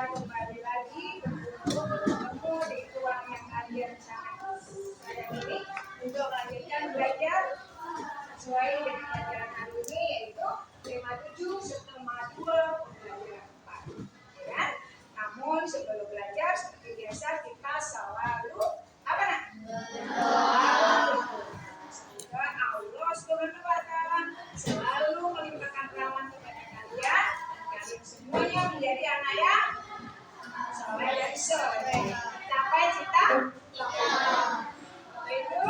kembali lagi bertemu di ruang yang kalian sangat sayang ini untuk melanjutkan belajar sesuai dengan pelajaran hari ini, yaitu tema 7 skema 2 pembelajaran 4. Ya. Namun sebelum belajar seperti biasa kita selalu apa nak? Semoga Allah Subhanahu wa Ta'ala selalu melimpahkan rahmat kepada kalian. Kalian semuanya menjadi anak yang soleh dan soleh. Capai cita. Itu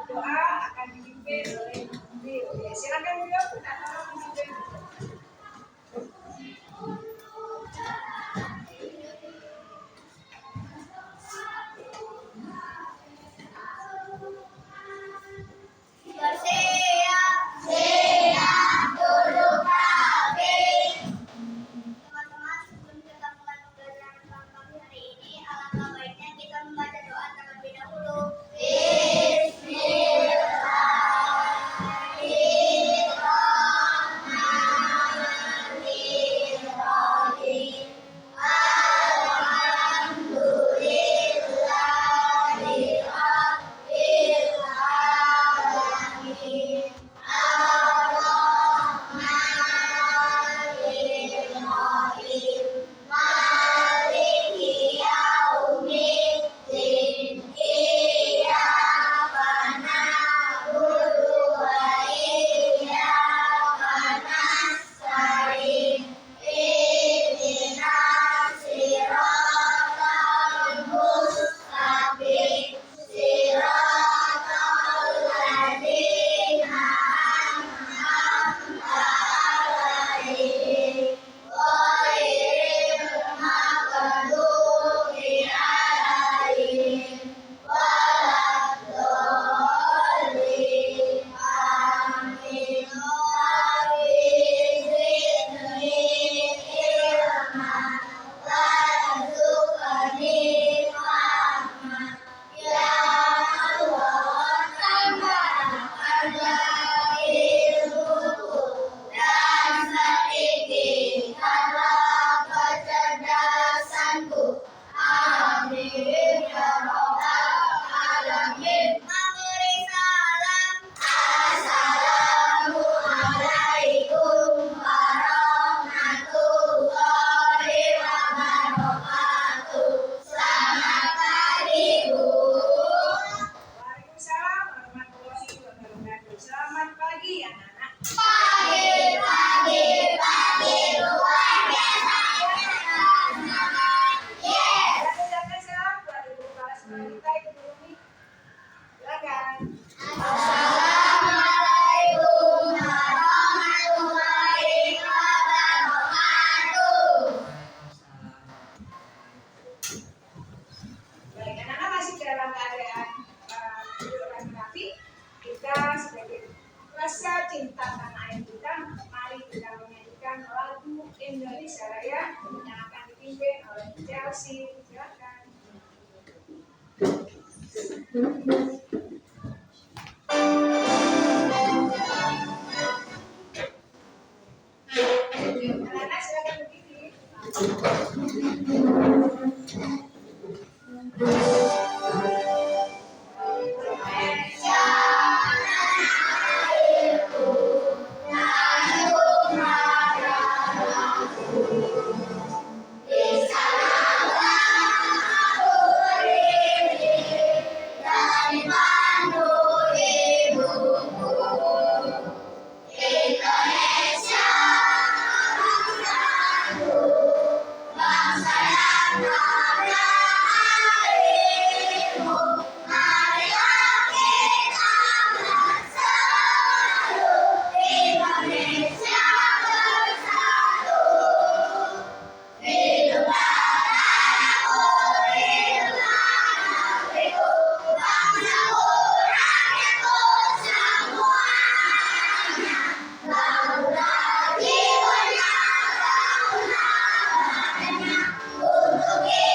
doa akan dipimpin oleh beliau. Ya, silakan beliau kita tolong dipimpin. Rasa cinta tanah air kita, mari kita menyanyikan lagu Indonesia Raya yang akan dipimpin oleh Chelsea. Silakan. Anak-anak silakan berdiri. Okay.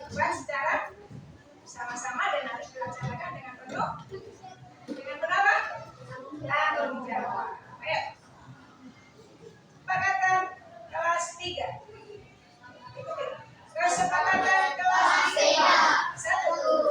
dibuat secara sama-sama dan harus dilaksanakan dengan penuh apa? Tanggung jawab. Ayo. Kesepakatan kelas 3. Kesepakatan kelas 3. 1.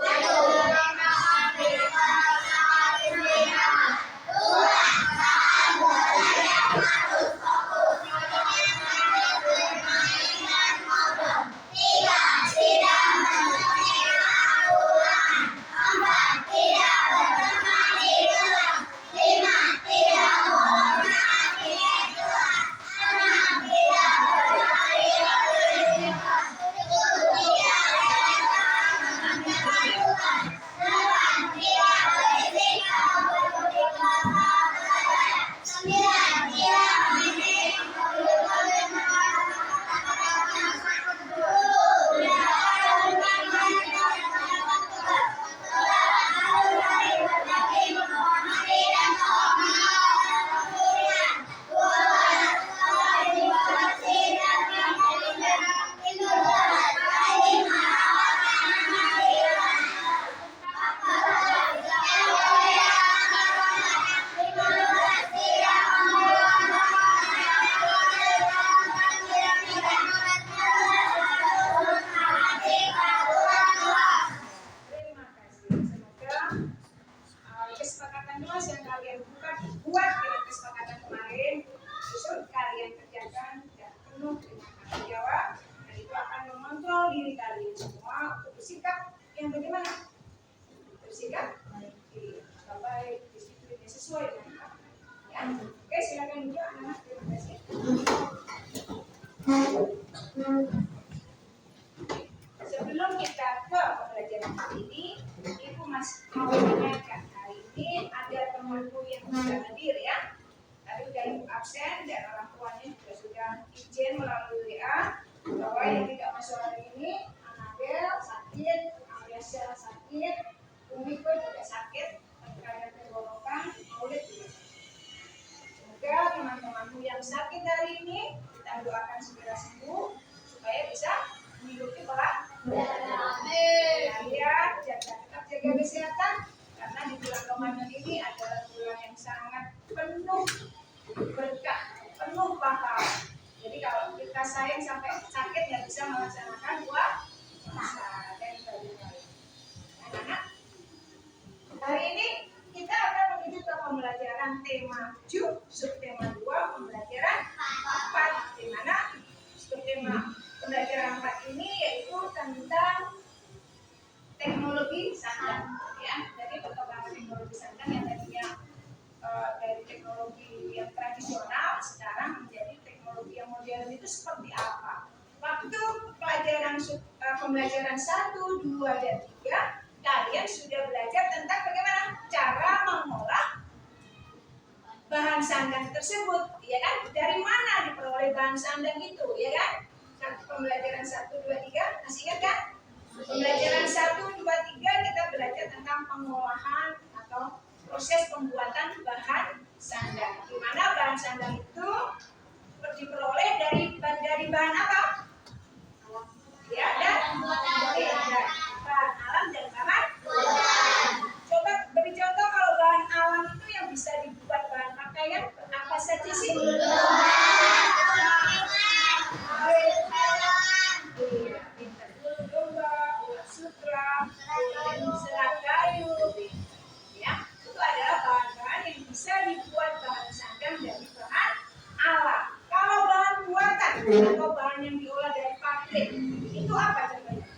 Kesepakatan kelas yang kalian buat dengan kesepakatan kemarin itu kalian kerjakan dan penuh dengan tanggung jawab, dan itu akan mengontrol diri kalian semua untuk bersikap yang bagaimana? Bersikap baik, disiplinnya sesuai dengan ya. Oke, silakan juga anak-anak, terima kasih. Sebelum kita ke pembelajaran hari ini, Ibu masih mau menanyakan, hari ini ada temanku yang sudah hadir ya. Tadi udah Ibu absen dan orang tuanya juga sudah izin melalui WA bahwa yang tidak masuk hari ini, Anabel sakit, Aliasya sakit, Umiko juga sakit, ada tenggorokan, Maulid juga. Semoga teman-temanku yang sakit hari ini kita doakan segera sembuh supaya bisa mengikuti kalian tetap jaga kesehatan, karena di bulan Ramadan ini adalah bulan yang sangat penuh berkah, penuh pahala. Jadi kalau kita sayang sampai sakit nggak bisa melaksanakan puasa dan ibadah lain. Anak-anak, hari ini kita akan menuju ke pembelajaran tema 7, subtema 2, pembelajaran 4, di mana subtema pembelajaran 4 ini yaitu tentang teknologi sandang ya. Jadi perkembangan teknologi sandang yang tadinya dari teknologi yang tradisional sekarang menjadi teknologi yang modern itu seperti apa. Waktu pembelajaran 1, 2, dan 3 kalian sudah belajar tentang bagaimana cara mengolah bahan sandang tersebut, ya kan? Dari mana diperoleh bahan sandang itu, ya kan? Pembelajaran 1, 2, 3 masih ingat kan? Pembelajaran 1, 2, 3 kita belajar tentang pengolahan atau proses pembuatan bahan sandang. Di mana bahan sandang itu diperoleh dari bahan apa? Ya, dan bahan alam dan bahan buatan. Coba beri contoh kalau bahan alam itu yang bisa dibuat bahan pakaian apa saja sih? Serat kayu, ya, itu adalah bahan-bahan yang bisa dibuat bahan sandang dari bahan alam. Kalau bahan buatan atau bahan yang diolah dari pabrik, itu apa contohnya?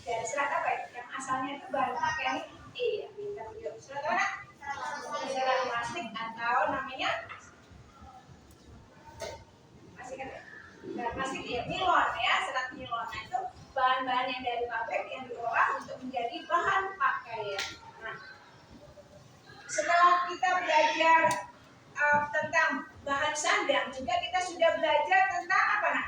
Dari serat apa ya? Yang asalnya itu bahan pakaian. Iya, pintar juga. Serat apa? Serat plastik atau namanya masih kan? Serat plastik ya, nilon ya, serat nilon. Nah, itu bahan-bahan yang dari pabrik yang diolah untuk menjadi bahan pakaian. Nah, setelah kita belajar tentang bahan sandang, juga kita sudah belajar tentang apa nak?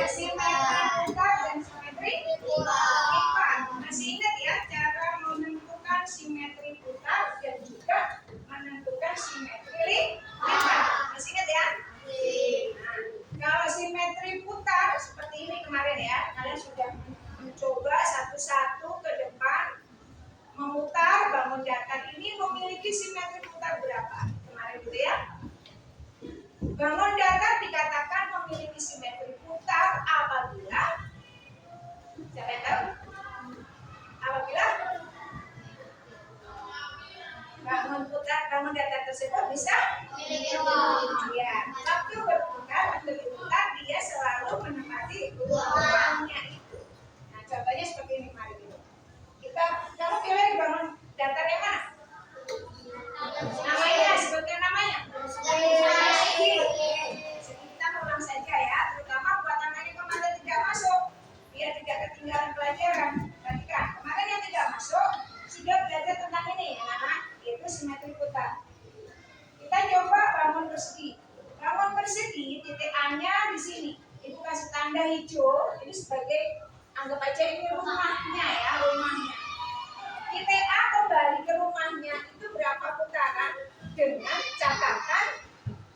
Simetri putar dan simetri lipat. Masih ingat ya cara menentukan simetri putar dan juga menentukan simetri lipat? Masih ingat ya? Nah, kalau simetri putar seperti kemarin ya, kalian sudah mencoba satu-satu ke depan memutar bangun datar ini memiliki simetri putar berapa? Kemarin gitu ya. Bangun datar dikatakan memiliki simetri putar apabila, siapa yang tahu? Apabila bangun datar tersebut bisa ya, waktu berputar dia selalu menempati ruangnya itu. Nah, contohnya seperti ini kemarin itu. Kamu pilih bangun datar yang mana? Namanya, sebutkan namanya. Segi. Kita ulang saja ya, terutama buat anak yang kemarin tidak masuk, biar tidak ketinggalan pelajaran. Perhatikan, kemarin yang tidak masuk sudah belajar tentang ini, anak, yaitu simetri putar. Kita coba bangun persegi. Bangun persegi, titik A-nya di sini. Ibu kasih tanda hijau, ini sebagai, anggap aja ini rumahnya ya, rumahnya. Titik A kembali ke rumahnya itu berapa putaran? Dengan catatan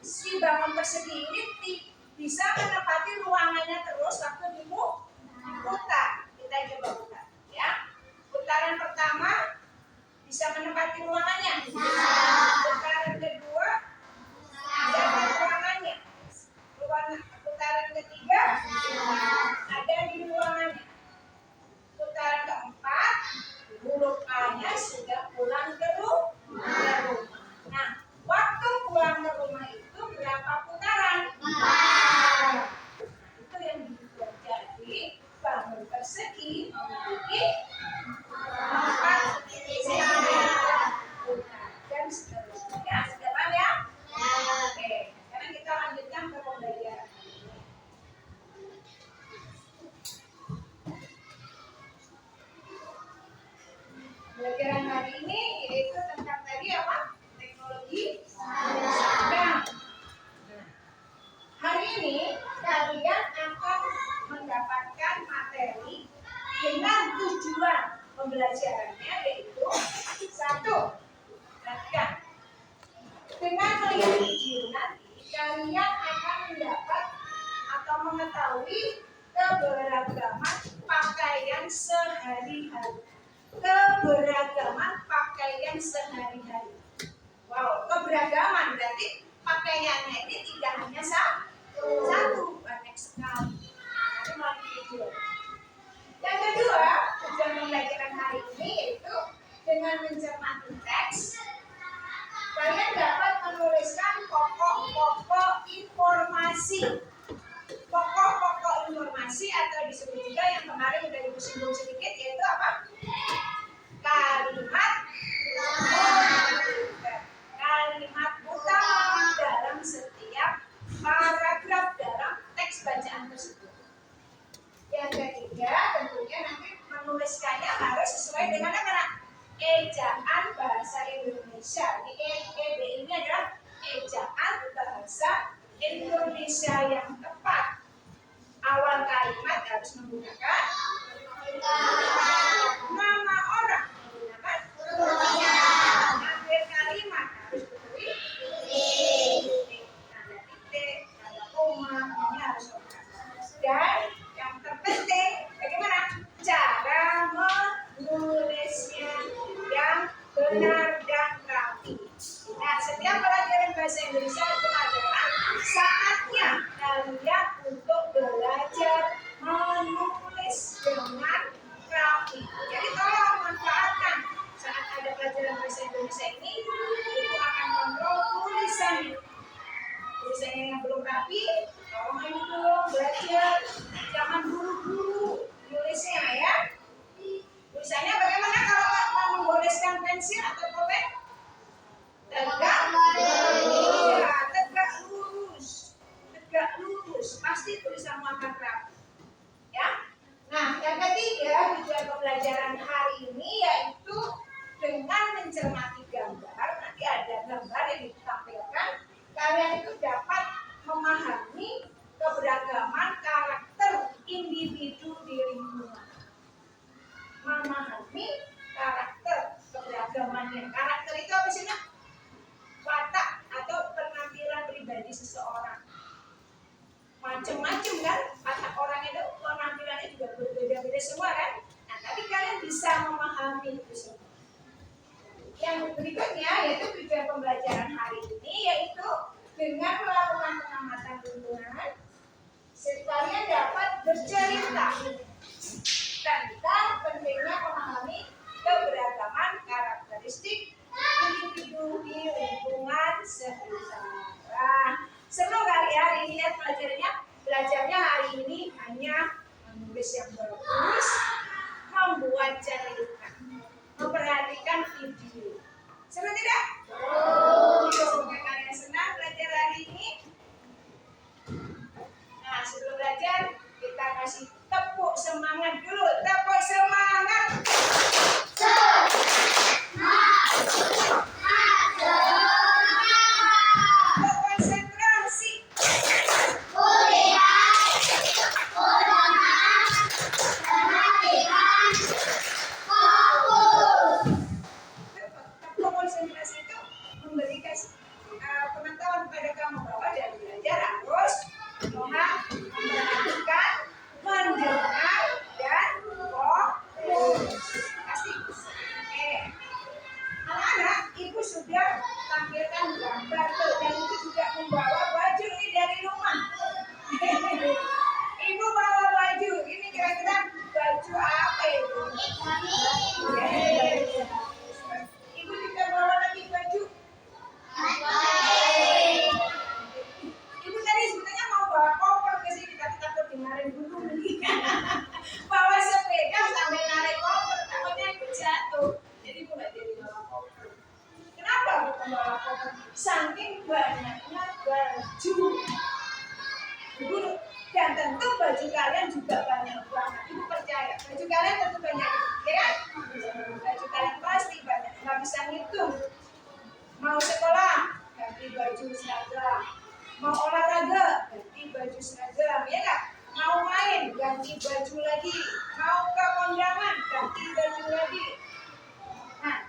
si bangun persegi ini bisa menempati ruangannya terus waktu diputar. Kita coba putar ya. Putaran pertama bisa menempati ruangannya. Putaran kedua ada di ruangannya. Putaran ketiga ada di ruangannya. Putaran keempat huruf A-nya sudah pulang ke rumah. Nah, waktu pulang ke rumah itu berapa putaran? Itu yang dibuat. Jadi bangun persegi memiliki 4 dan seterusnya. Sudah paham ya? Oke, sekarang kita lanjutkan ke pembelajaran. Pembelajaran hari ini yaitu tentang tadi apa? Teknologi sedang. Hari ini kalian akan mendapatkan materi dengan tujuan pembelajarannya yaitu 1. Perhatikan, dengan melihat video nanti kalian akan mendapat atau mengetahui keberagaman pakaian sehari-hari. Keberagaman pakaian sehari-hari. Wow, keberagaman berarti pakaiannya ini tidak hanya satu, banyak sekali. Nanti melalui video. Yang kedua, tujuan pembelajaran hari ini yaitu dengan mencermati teks, kalian dapat menuliskan pokok-pokok informasi. Pokok-pokok informasi atau disebut juga yang kemarin sudah disinggung sedikit yaitu apa? Kalimat utama dalam setiap paragraf dalam teks bacaan tersebut. Yang ketiga tentunya nanti menuliskannya harus sesuai dengan apa? Ejaan bahasa Indonesia. Di EB ini adalah ejaan bahasa Indonesia yang tepat. Awal kalimat harus menggunakan nama orang, menggunakan akhir kalimat harus diberi tanda titik, tanda koma, ini harus lengkap. Dan yang terpenting bagaimana cara menulisnya yang benar dan rapi. Nah, setiap pelajaran bahasa Indonesia itu adalah saatnya kalian untuk belajar menulis. nyata tentang pentingnya memahami keberagaman karakteristik individu di lingkungan sekitar. Seru kali ya hari ini ya belajarnya hari ini hanya menulis yang bagus, membuat cerita, memperhatikan video. Seru tidak? Semoga kalian senang belajar hari ini. Nah, sebelum belajar kita kasih tepuk semangat dulu. Tepuk semangat. Konsentrasi. Tepuk konsentrasi itu memberikan pengetahuan pada kamu bahwa dalam belajar harus memperhatikan, mendengar, dan fokus. Pasti. Anak-anak, ibu sudah tampilkan gambar tuh, dan ibu juga membawa baju ini dari rumah. Ibu bawa baju, ini kira-kira baju apa itu? Ibu juga bawa lagi baju. Ibu tadi sebenarnya mau bawa koper ke sini, tapi takut dimarahin dulu nih. Bawa sepeda sambil narik koper, takutnya ibu jatuh. Jadi ibu nggak jadi bawa koper. Kenapa bukan bawa koper? Saking banyaknya baju. Ibu dan tentu baju kalian juga banyak banget. Ibu percaya baju kalian tentu banyak, ya kan? Baju kalian pasti banyak. Nggak bisa ngitung. Mau sekolah ganti baju seragam, mau olahraga ganti baju seragam, ya kan? Mau main ganti baju lagi, mau ke kondangan ganti baju lagi. Nah,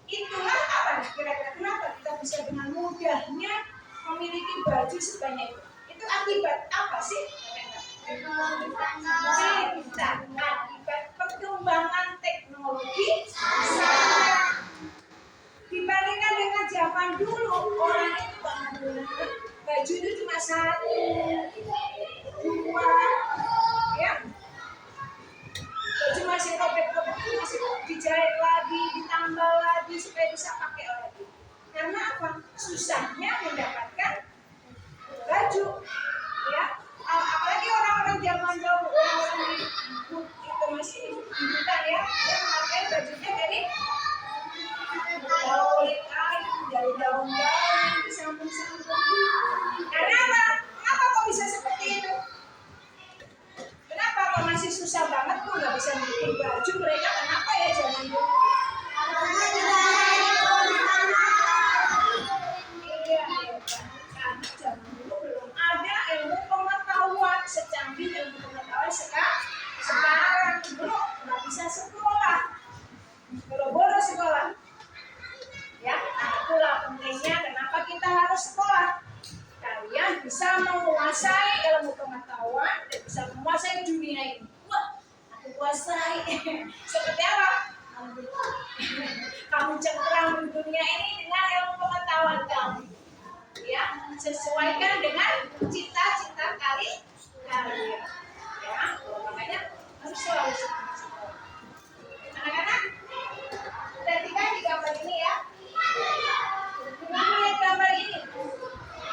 itulah apa kira-kira kenapa kita bisa dengan mudahnya memiliki baju sebanyak itu? Itu akibat apa sih? Akibat perkembangan teknologi dibandingkan dengan zaman dulu, orang itu menggunakan baju itu cuma satu, dua, ya. Baju masih robek-robek, masih dijahit lagi, ditambal lagi supaya bisa pakai lagi. Karena apa? Susahnya mendapatkan baju, ya. Apalagi orang-orang zaman dulu, orang itu masih buta ya, dia memakai bajunya dari dari daun-daun, sambung-sambung. Karena apa? Kenapa kok bisa seperti itu? Kenapa kok masih susah banget kok nggak bisa bikin baju mereka? Kenapa ya zaman dulu? Iya, karena zaman dulu belum ada ilmu pengetahuan secanggih ilmu pengetahuan sekarang. Dulu nggak bisa sekolah, boro-boro sekolah. Ya, nah itulah pentingnya kenapa kita harus sekolah. Kalian bisa menguasai ilmu pengetahuan dan bisa menguasai dunia ini. Wah, aku kuasai. Seperti apa? Kamu cengkeram di dunia ini dengan ilmu pengetahuan kamu. Ya, sesuaikan dengan cita-cita kalian. Ya, makanya harus selalu sekolah. Anak-anak, perhatikan di gambar ini ya. Lihat gambar ini.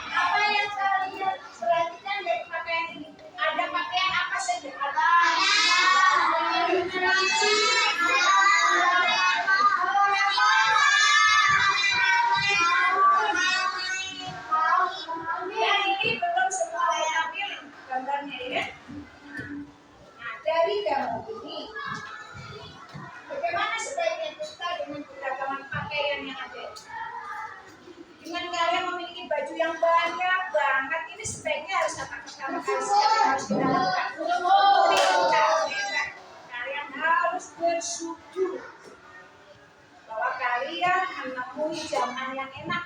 Apa yang kalian perhatikan dari pakaian ini? Ada pakaian apa saja? Ada yang ini belum semua tampil gambarnya ya. Nah, dari gambar ini, bagaimana sebaiknya kita dengan keberagaman pakaian yang ada? Dengan kalian memiliki baju yang banyak banget, ini sebaiknya harus harus kita lakukan. Kalian harus bersyukur bahwa kalian menemui zaman yang enak.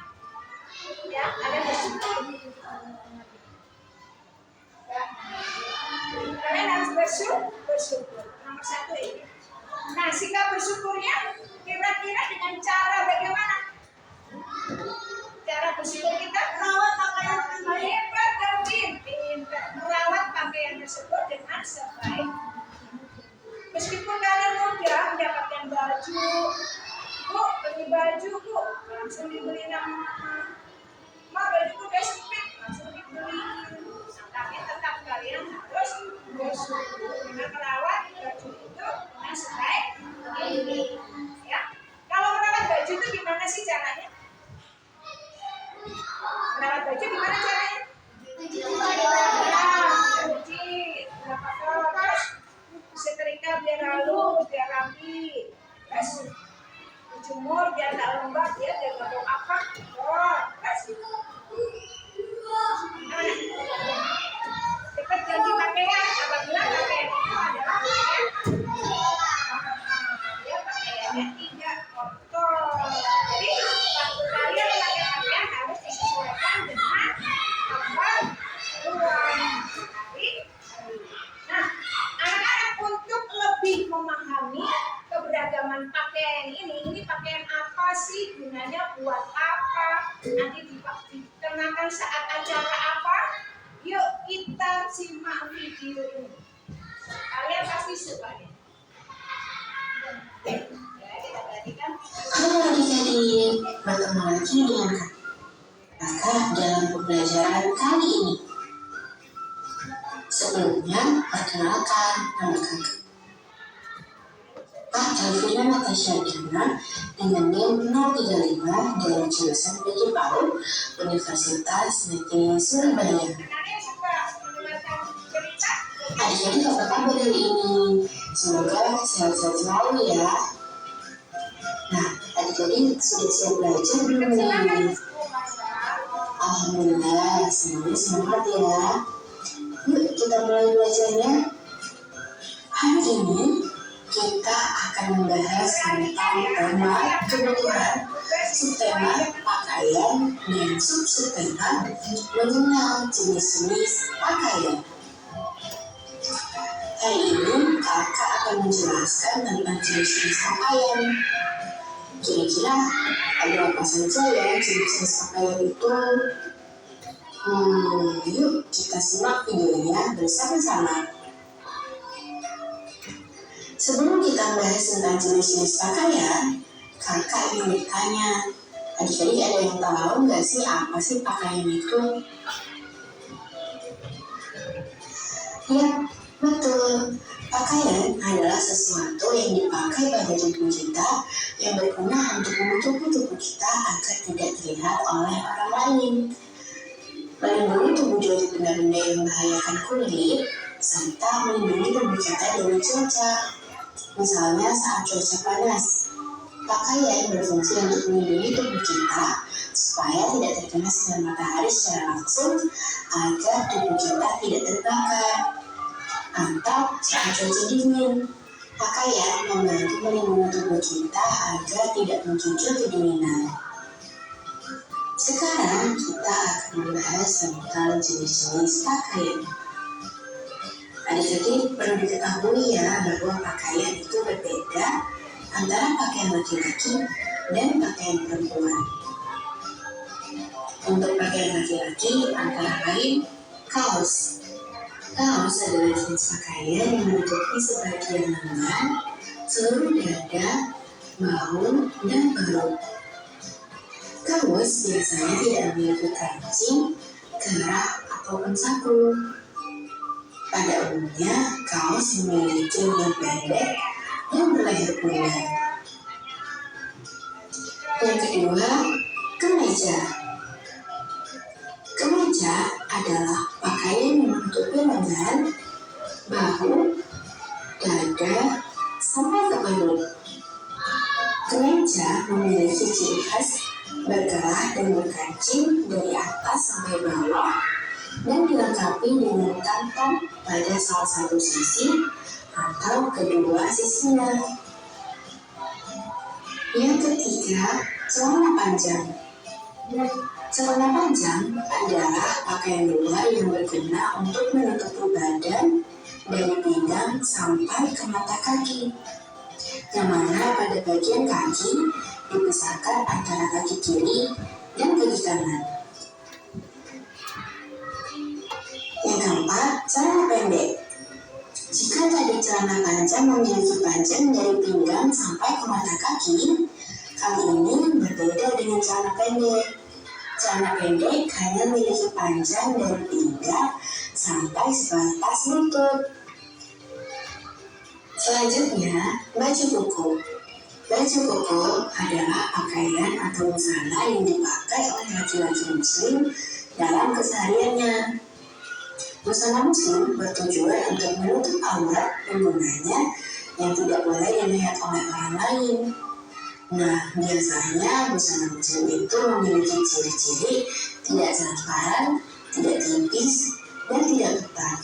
Ya, kalian bersyukur. Ya. Kalian harus bersyukur. Nomor satu ini. Nah, sikap bersyukurnya kira-kira dengan cara bagaimana? Cara bersyukur kita merawat pakaian hebat dan pintar, merawat pakaian tersebut dengan sebaik Meskipun kalian mudah mendapatkan baju, Bu, beli baju, Bu, langsung dibeli nama mama. Mak, bajuku udah sempit, langsung dibeliin. Tapi tetap kalian harus bersyukur dengan merawat baju itu dengan sebaik ini. Ya, kalau merawat baju itu gimana sih caranya? Merawat baju gimana caranya? Cuci berapa kali? Setrika biar halus, biar rapi. Terus dijemur biar nggak lembab, ya, biar nggak bau apa. Oh, terus cepat ganti pakaian. Apabila pakaian itu adalah pakaian ya, pakaiannya tidak kotor. Jadi waktu kalian pakai pakaian harus disesuaikan dengan keperluan. Nah, anak-anak untuk lebih memahami keberagaman pakaian ini pakaian apa sih, gunanya buat apa, nanti dikenakan saat acara apa, yuk kita simak video ini. Kalian pasti suka ya. Kita perhatikan. Halo adik-adik, bertemu lagi dengan kakak dalam pembelajaran kali ini. Sebelumnya, perkenalkan nama kakak. Kak Elvina Natasha Dina dengan NIM 035 dari jurusan PG PAUD Universitas Negeri Surabaya. Adik-adik apa kabar hari ini? Semoga sehat-sehat selalu ya. Nah, adik-adik sudah siap belajar belum nih? Alhamdulillah, semuanya semangat ya. Yuk kita mulai belajarnya. Hari ini kita akan membahas tentang tema kebutuhan, subtema pakaian, dan subtema mengenal jenis-jenis pakaian. Hari ini kakak akan menjelaskan tentang jenis-jenis pakaian. Kira-kira ada apa saja ya jenis-jenis pakaian itu? Yuk kita simak videonya bersama-sama. Sebelum kita bahas tentang jenis-jenis pakaian, kakak ingin bertanya, adik-adik ada yang tahu nggak sih apa sih pakaian itu? Ya, betul. Pakaian adalah sesuatu yang dipakai pada tubuh kita yang berguna untuk menutupi tubuh kita agar tidak terlihat oleh orang lain. Melindungi tubuh dari benda-benda yang membahayakan kulit, serta melindungi tubuh kita dari cuaca. Misalnya saat cuaca panas, pakaian berfungsi untuk melindungi tubuh kita supaya tidak terkena sinar matahari secara langsung agar tubuh kita tidak terbakar. Atau saat cuaca dingin, pakaian membantu melindungi tubuh kita agar tidak mencucur kedinginan. Sekarang kita akan membahas tentang jenis-jenis pakaian. Adik-adik perlu diketahui ya bahwa pakaian itu berbeda antara pakaian laki-laki dan pakaian perempuan. Untuk pakaian laki-laki antara lain kaos. Kaos adalah jenis pakaian yang menutupi sebagian lengan, seluruh dada, bahu, dan perut. Kaos biasanya tidak memiliki kancing, kerah, ataupun saku. Pada umumnya, kaos memiliki lengan pendek dan berleher bulat. Yang kedua, kemeja. Kemeja adalah pakaian yang menutupi lengan, bahu, dada, sampai ke perut. Kemeja memiliki ciri khas berkerah dan berkancing dari atas sampai bawah dan dilengkapi dengan kantong pada salah satu sisi atau kedua sisinya. Yang ketiga, celana panjang. Celana panjang adalah pakaian luar yang berguna untuk menutupi badan dari pinggang sampai ke mata kaki, yang mana pada bagian kaki dipisahkan antara kaki kiri dan kaki kanan. Yang keempat, celana pendek. Jika Kan tadi celana panjang memiliki panjang dari pinggang sampai ke mata kaki. Kali ini berbeda dengan celana pendek. Celana pendek hanya memiliki panjang dari pinggang sampai sebatas lutut. Selanjutnya, baju koko. Baju koko adalah pakaian atau busana yang dipakai oleh laki-laki muslim dalam kesehariannya. Busana muslim bertujuan untuk menutup aurat penggunanya yang tidak boleh dilihat oleh orang lain. Nah, biasanya busana muslim itu memiliki ciri-ciri tidak transparan, tidak tipis, dan tidak ketat.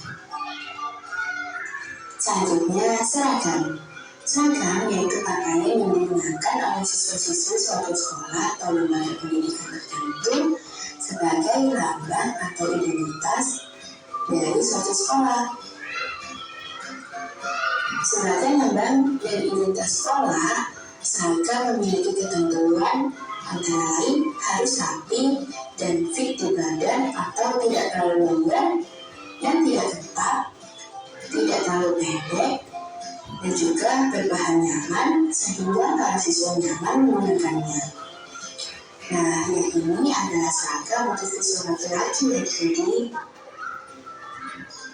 Selanjutnya, seragam. Seragam yaitu pakaian yang digunakan oleh siswa-siswi suatu sekolah atau lembaga pendidikan tertentu sebagai lambang atau identitas dari suatu sekolah. Sebagai lambang dan identitas sekolah, seragam memiliki ketentuan antara lain harus rapi dan fit di badan atau tidak terlalu longgar dan tidak ketat, tidak terlalu pendek, dan juga berbahan nyaman sehingga para siswa nyaman menggunakannya. Nah, yang ini adalah seragam untuk siswa laki-laki dan jadi.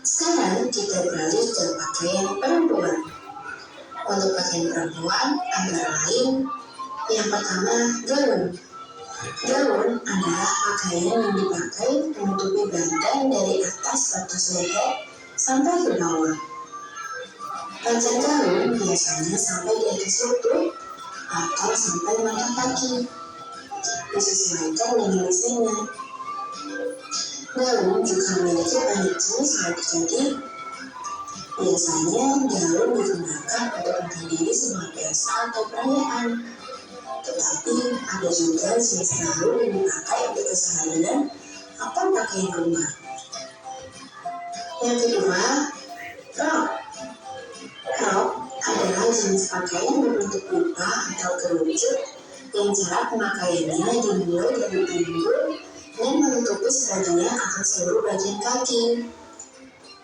Sekarang kita beralih ke pakaian perempuan. Untuk pakaian perempuan antara lain, yang pertama gaun. Gaun adalah pakaian yang dipakai menutupi badan dari atas batas leher sampai ke bawah. Panjang gaun biasanya sampai di atas lutut atau sampai mata kaki. Disesuaikan dengan desainnya. Gaun juga memiliki banyak jenis jadi biasanya gaun digunakan untuk menghadiri sebuah pesta atau perayaan. Tetapi ada juga jenis gaun yang dipakai untuk keseharian atau pakaian rumah. Yang kedua, rok. Rok adalah jenis pakaian berbentuk pipa atau kerucut yang cara pemakaiannya dimulai dari pinggul dan menutupi sebagian atau seluruh bagian kaki.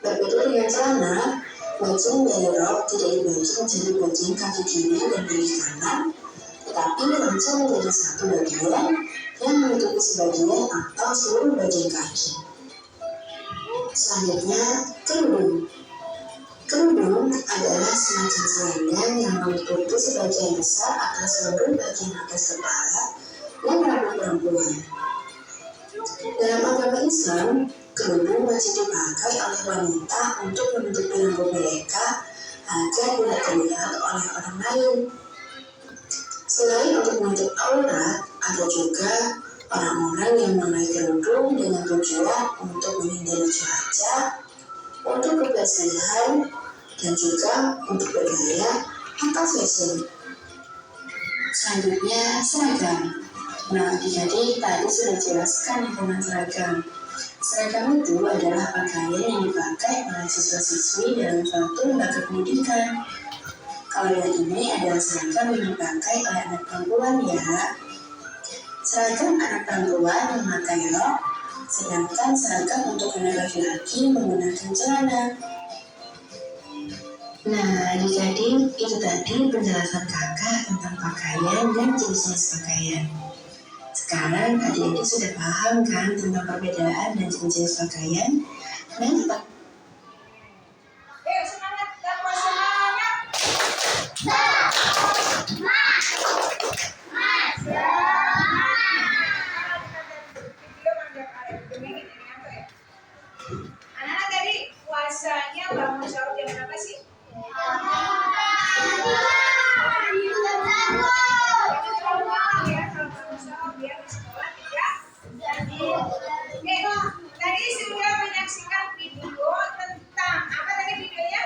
Berbeda dengan celana, bagian dari rok tidak dibagi menjadi bagian kaki kiri dan kaki kanan, tetapi langsung menjadi satu bagian yang menutupi sebagian atau seluruh bagian kaki. Selanjutnya, kerudung. Kerudung adalah semacam selendang yang menutupi sebagian besar atau seluruh bagian atas kepala dan rambut perempuan. Dalam agama Islam, kerudung wajib dipakai oleh wanita untuk menutupi rambut mereka agar tidak terlihat oleh orang lain. Selain untuk menutup aurat, ada juga orang-orang yang memakai kerudung dengan tujuan untuk menghindari cuaca, untuk kebersihan, dan juga untuk bergaya atau fashion. Selanjutnya, seragam. Nah, adik-adik tadi sudah jelaskan tentang seragam. Seragam itu adalah pakaian yang dipakai oleh siswa-siswi dalam suatu lembaga pendidikan. Kalau yang ini adalah seragam yang dipakai oleh anak perempuan ya. Seragam anak perempuan memakai rok, sedangkan seragam untuk anak laki-laki menggunakan celana. Nah, adik-adik itu tadi penjelasan kakak tentang pakaian dan jenis-jenis pakaian. Sekarang adik-adik sudah paham kan tentang perbedaan dan jenis-jenis pakaian? Nah, Semangat, dapat semangat. Anak-anak tadi puasanya bangun sahur jam berapa sih? Tadi sudah menyaksikan video tentang apa tadi videonya?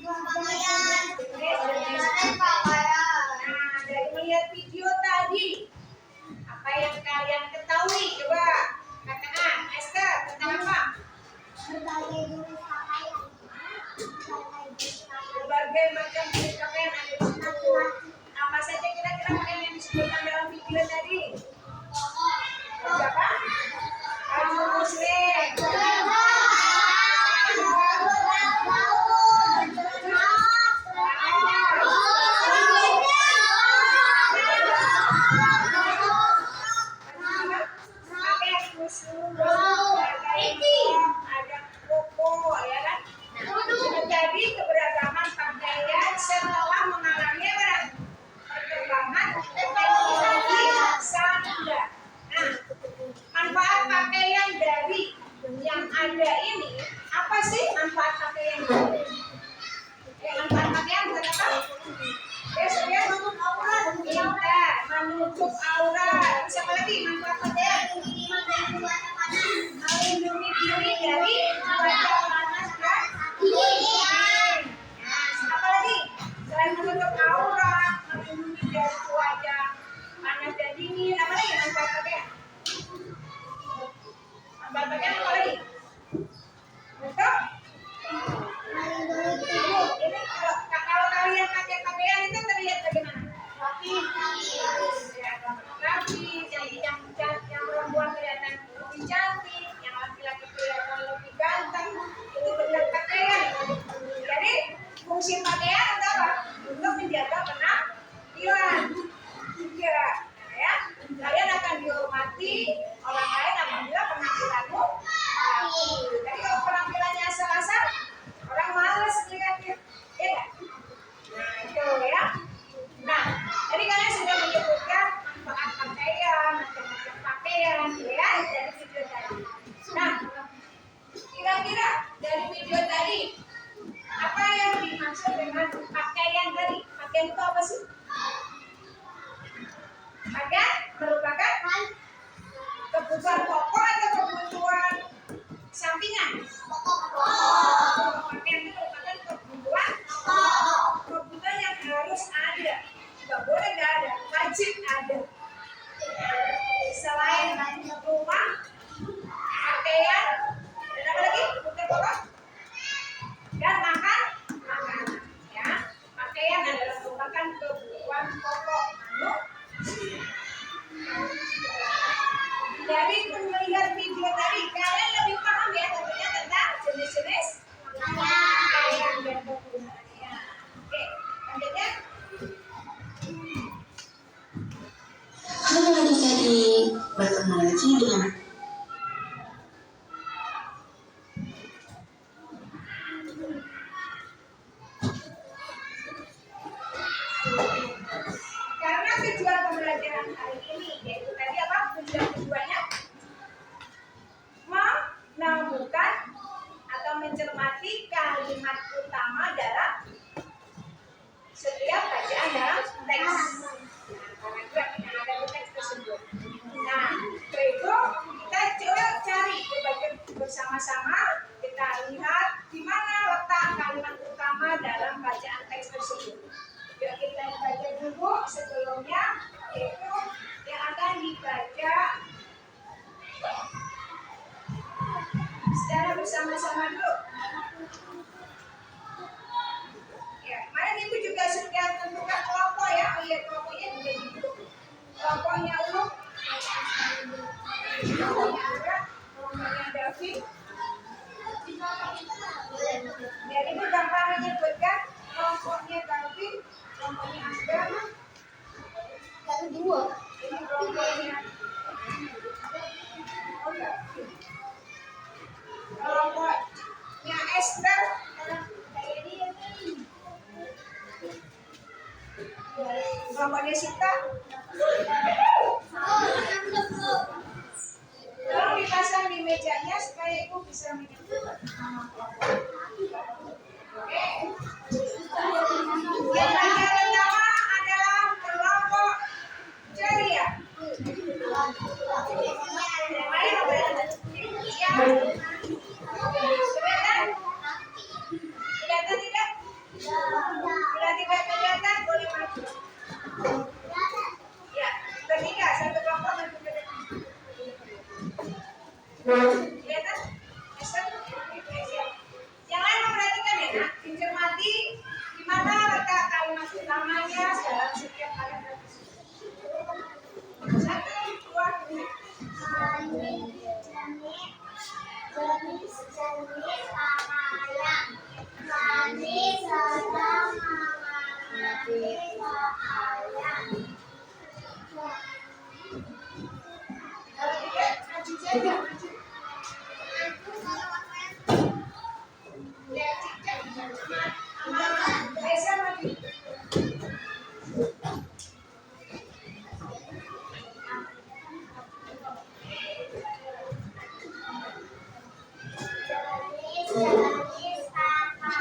Nah, dari melihat video tadi, apa yang kalian ketahui? Coba katakan, Esther, tentang apa? Berbagai macam jenis pakaian ada di sana. Apa saja kira-kira pakaian yang disebutkan dalam video tadi? Siapa? Baju muslim. dimaksud dengan pakaian tadi? Pakaian itu apa sih? Pakaian merupakan kebutuhan pokok atau kebutuhan sampingan? Pakaian itu merupakan kebutuhan yang harus ada. Nggak boleh nggak ada, wajib ada. Selain rumah, pakaian, dan apa lagi? Kebutuhan pokok dan makanan. Ya, pakaian adalah merupakan kebutuhan pokok manusia. Dari melihat video tadi, kalian lebih paham ya tentunya tentang jenis-jenis pakaian dan kegunaannya. Oke, lanjutnya. Halo adik-adik, bertemu lagi dengan Karena tujuan pembelajaran hari ini yaitu tadi apa? Tujuannya menemukan atau mencermati kalimat utama dalam setiap bacaan dalam teks. Karena itu yang ada di teks tersebut. Nah, itu kita coba cari bersama-sama, kita lihat di mana letak kalimat utama dalam bacaan teks tersebut. Yuk kita baca dulu sebelumnya, yaitu yang akan dibaca secara bersama-sama dulu. Ya, kemarin ibu juga sudah tentukan kelompok ya. Oh iya, kelompoknya juga gitu. Kelompoknya Uluk, kelompoknya Andra, kelompoknya David. Jadi ibu gampang menyebutkan kelompoknya David, kelompoknya Andra. Satu dua. Ini kelompoknya Esther. Kelompoknya Sita. Tolong dipasang di mejanya supaya ibu bisa menyebut nama kelompok. Oke. Yang pertama adalah kelompok ceria. Yang lain apa ya? Kelihatan tidak? Bila tidak kelihatan boleh maju. Ya, bertiga satu kelompok maju ke depan. Kelihatan? Yang lain memperhatikan ya, nak. Mencermati di mana letak kalimat utamanya dalam setiap kalimat. Satu, dua, tiga. Jenis pakaian. Jenis sedang mengamati pakaian. Kalau tidak, maju saja, maju. Lihat cicak, Desa maju. Jenis pakaian.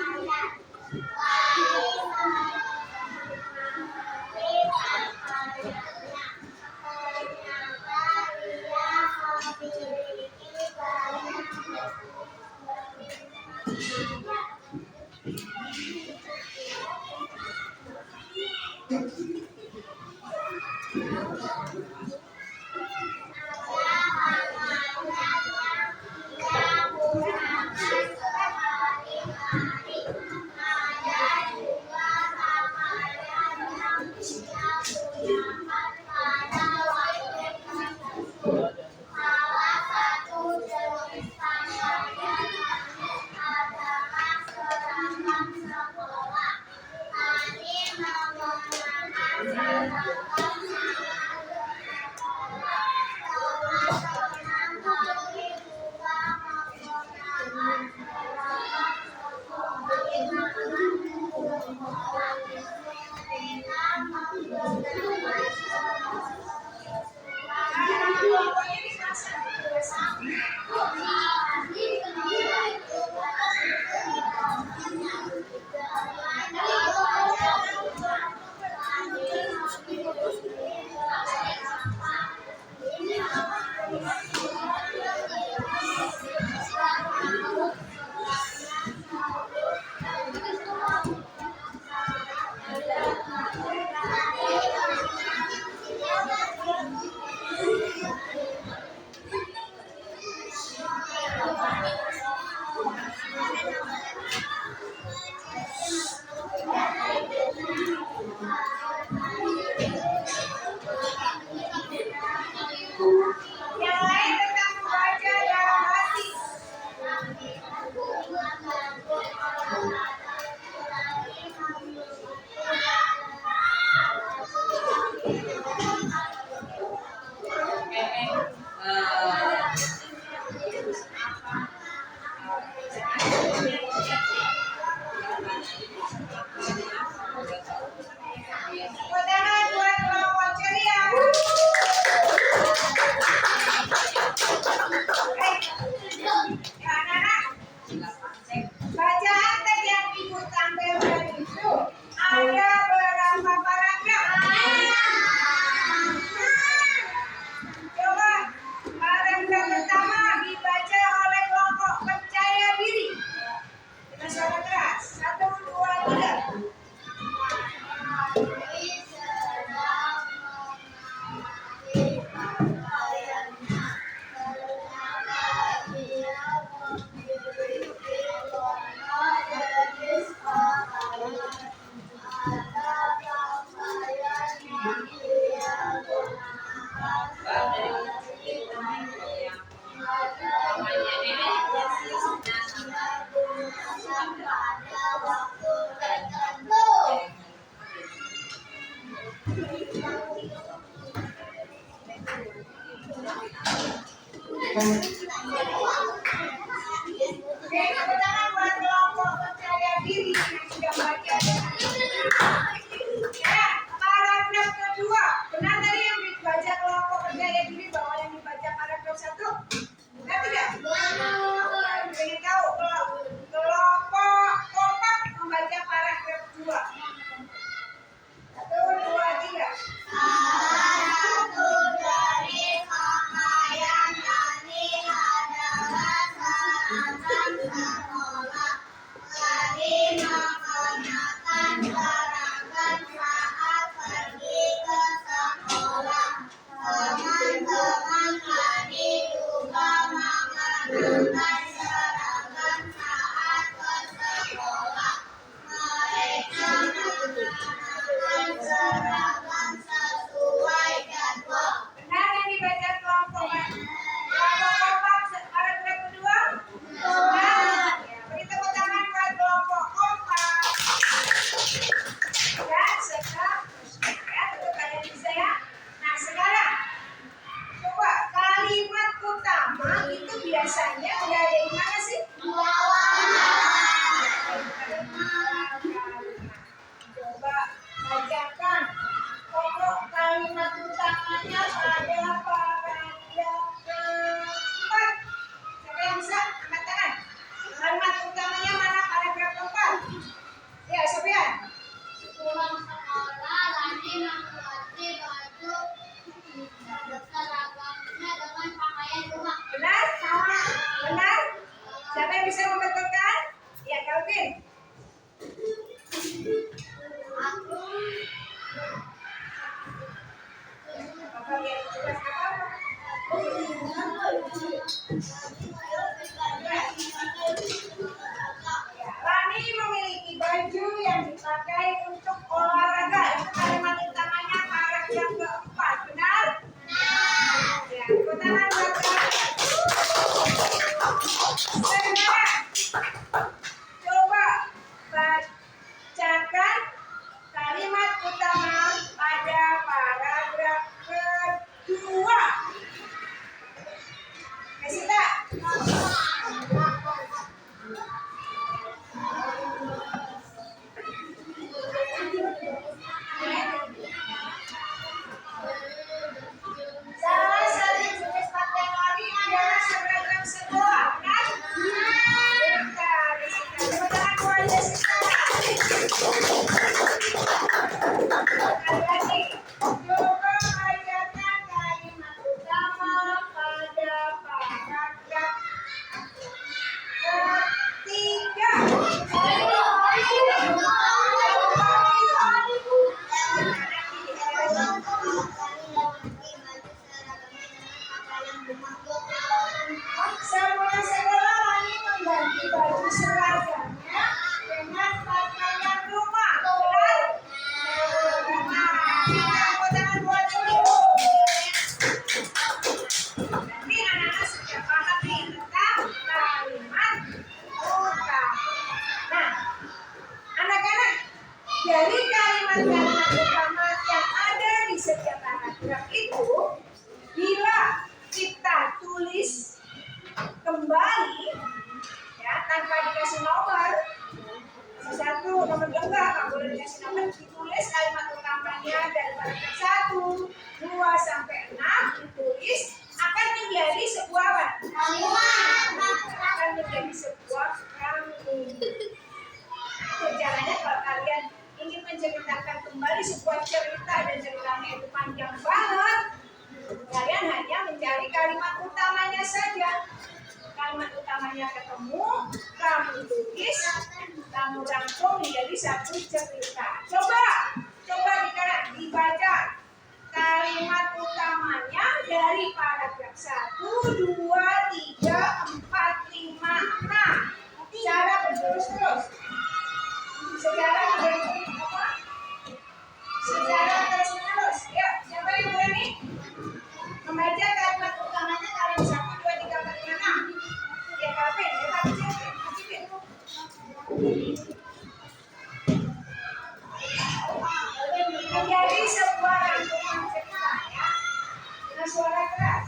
mengganti baju seragamnya dengan pakaian rumah. Benar? Benar? Siapa yang bisa membetulkan? Ya, Calvin. Aku Bapak lihat tugas apa? Ya, Rani memiliki baju yang dipakai untuk olahraga. Itu kalimat utamanya paragraf yang keempat. Benar? Ya, tepuk tangan buat Rani. Saudara, coba bacakan kalimat utama pada paragraf kedua. Mesita, salah satu jenis pakaian lari adalah seragam sekolah, kan? Pintar, Jessica. Tepuk tangan buat Jessica. Sekali lagi, coba bacakan kalimat utama pada paragraf ketiga. Semua sekolah Rani mengganti baju seragamnya dengan pakaian rumah. Benar? Tepuk tangan buat dulu. Nanti anak-anak sudah paham nih tentang kalimat utama. Nah, anak-anak, dari kalimat-kalimat utama yang ada di setiap paragraf itu, bila kita tulis kembali, ya, tanpa dikasih nomor, satu nomor dua nggak boleh dikasih nomor, ditulis kalimat utamanya dari paragraf 1, 2 sampai 6 ditulis, akan menjadi sebuah apa? Akan menjadi sebuah kalimat. Itu caranya kalau kalian ingin menceritakan kembali sebuah cerita dan ceritanya itu panjang banget, kalian hanya mencari kalimat utamanya saja. Kalimat utamanya ketemu, kamu tulis, kamu rangkum menjadi satu cerita. Coba dibaca kalimat utamanya dari paragraf 1, 2, 3, 4, 5, 6. Cara berterus-terus. Secara terus-menerus. Yuk, siapa yang berani membaca kalimat utamanya kalimat 1, 2, 3, 4, 5, 6? Ya, Calvin, Calvin. Menjadi sebuah rangkuman cerita, ya, dengan suara keras.